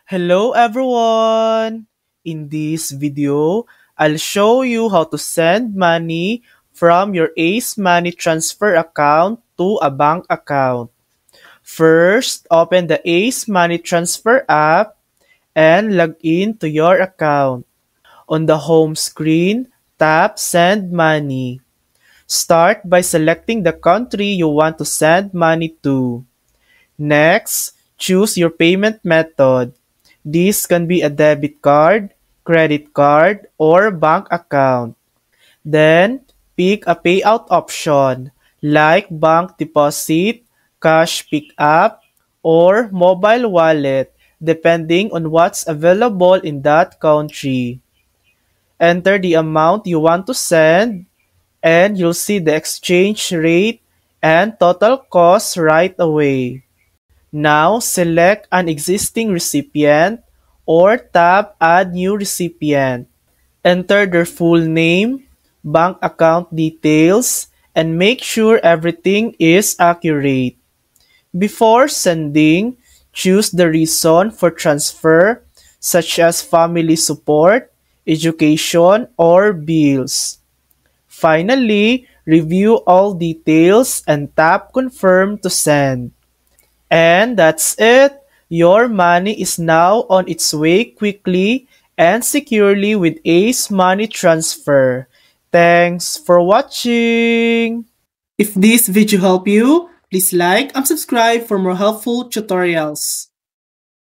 Hello everyone! In this video, I'll show you how to send money from your Ace Money transfer account to a bank account. First, open the Ace Money transfer app and log in to your account. On the home screen, tap Send Money. Start by selecting the country you want to send money to. Next, choose your payment method. This can be a debit card, credit card, or bank account. Then, pick a payout option like bank deposit, cash pickup, or mobile wallet depending on what's available in that country. Enter the amount you want to send and you'll see the exchange rate and total cost right away. Now, select an existing recipient or tap Add New Recipient. Enter their full name, bank account details, and make sure everything is accurate. Before sending, choose the reason for transfer, such as family support, education, or bills. Finally, review all details and tap Confirm to send. And that's it. Your money is now on its way quickly and securely with Ace Money Transfer. Thanks for watching! If this video helped you, please like and subscribe for more helpful tutorials.